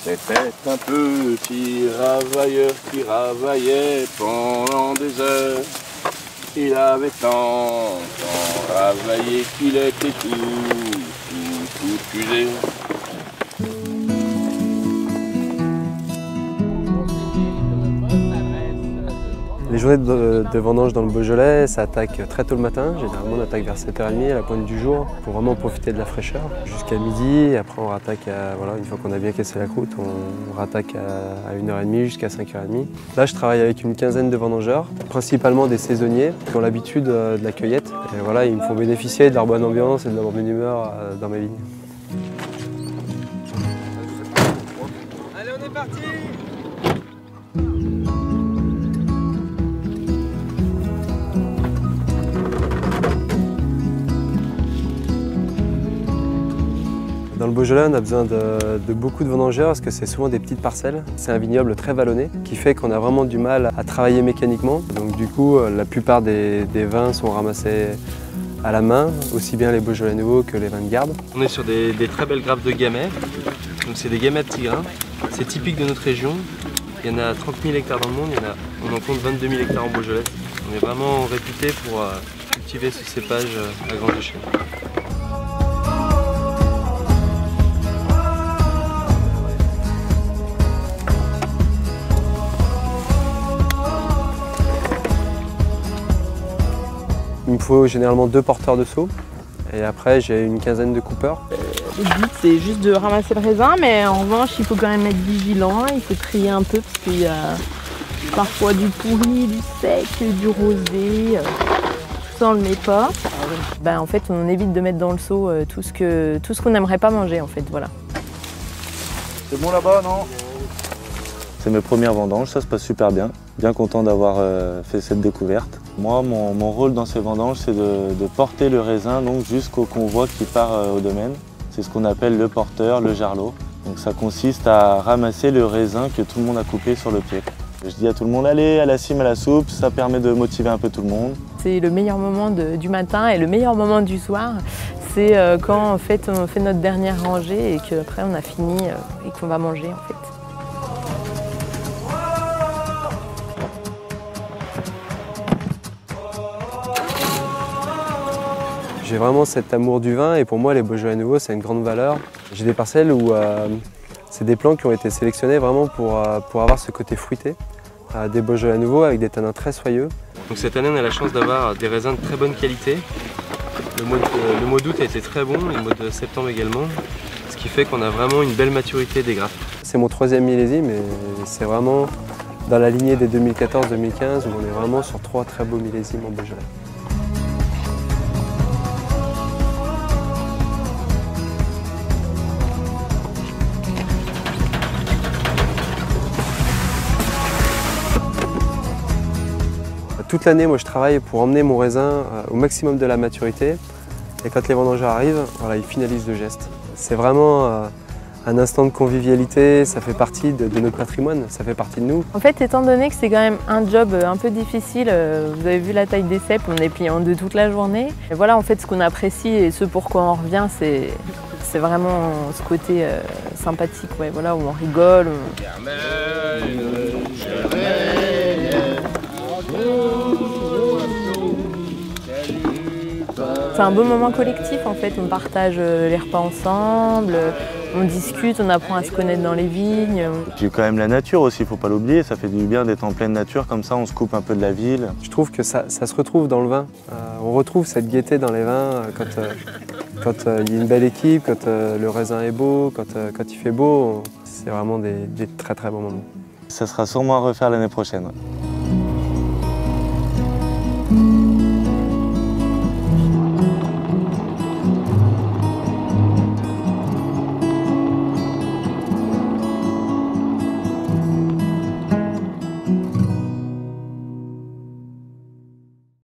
C'était un petit ravailleur qui ravaillait pendant des heures. Il avait tant ravaillé qu'il était tout usé. Les journées de vendange dans le Beaujolais, ça attaque très tôt le matin. Généralement, on attaque vers 7h30 à la pointe du jour pour vraiment profiter de la fraîcheur. Jusqu'à midi, et après on rattaque une fois qu'on a bien cassé la croûte, on rattaque à 1h30 jusqu'à 5h30. Là, je travaille avec une quinzaine de vendangeurs, principalement des saisonniers qui ont l'habitude de la cueillette. Et voilà, ils me font bénéficier de leur bonne ambiance et de leur bonne humeur dans mes vignes. Allez, on est parti! Dans le Beaujolais, on a besoin de beaucoup de vendangeurs parce que c'est souvent des petites parcelles. C'est un vignoble très vallonné qui fait qu'on a vraiment du mal à travailler mécaniquement. Donc du coup, la plupart des vins sont ramassés à la main, aussi bien les Beaujolais nouveaux que les vins de garde. On est sur des très belles grappes de gamay. Donc c'est des gamay de petits grains. C'est typique de notre région. Il y en a 30 000 hectares dans le monde, on en compte 22 000 hectares en Beaujolais. On est vraiment réputé pour cultiver ce cépage à grande échelle. Il me faut généralement 2 porteurs de seaux et après j'ai une quinzaine de coupeurs. Le but c'est juste de ramasser le raisin, mais en revanche il faut quand même être vigilant, il faut trier un peu parce qu'il y a parfois du pourri, du sec, du rosé, tout ça on le met pas. En fait on évite de mettre dans le seau tout ce qu'on n'aimerait pas manger en fait, voilà. C'est bon là-bas, non? C'est mes premières vendanges, ça se passe super bien. Bien content d'avoir fait cette découverte. Moi, mon rôle dans ces vendanges, c'est de porter le raisin jusqu'au convoi qui part au domaine. C'est ce qu'on appelle le porteur, le jarlot. Donc ça consiste à ramasser le raisin que tout le monde a coupé sur le pied. Je dis à tout le monde, allez à la cime, à la soupe, ça permet de motiver un peu tout le monde. C'est le meilleur moment du matin et le meilleur moment du soir. C'est quand en fait, on fait notre dernière rangée et qu'après on a fini et qu'on va manger en fait. J'ai vraiment cet amour du vin et pour moi les Beaujolais nouveaux c'est une grande valeur. J'ai des parcelles où c'est des plants qui ont été sélectionnés vraiment pour avoir ce côté fruité. Des Beaujolais nouveaux avec des tanins très soyeux. Donc cette année on a la chance d'avoir des raisins de très bonne qualité. Le mois d'août a été très bon, le mois de septembre également. Ce qui fait qu'on a vraiment une belle maturité des grappes. C'est mon 3e millésime et c'est vraiment dans la lignée des 2014-2015 où on est vraiment sur 3 très beaux millésimes en Beaujolais. Toute l'année, moi, je travaille pour emmener mon raisin au maximum de la maturité. Et quand les vendangeurs arrivent, voilà, ils finalisent le geste. C'est vraiment un instant de convivialité, ça fait partie de notre patrimoine, ça fait partie de nous. En fait, étant donné que c'est quand même un job un peu difficile, vous avez vu la taille des cèpes, on est plié en 2 toute la journée. Et voilà, en fait, ce qu'on apprécie et ce pourquoi on revient, c'est vraiment ce côté sympathique, ouais, voilà, où on rigole. C'est un beau moment collectif en fait, on partage les repas ensemble, on discute, on apprend à se connaître dans les vignes. J'ai quand même la nature aussi, il ne faut pas l'oublier, ça fait du bien d'être en pleine nature, comme ça on se coupe un peu de la ville. Je trouve que ça se retrouve dans le vin. On retrouve cette gaieté dans les vins quand il y a une belle équipe, quand le raisin est beau, quand il fait beau. C'est vraiment des très très bons moments. Ça sera sûrement à refaire l'année prochaine.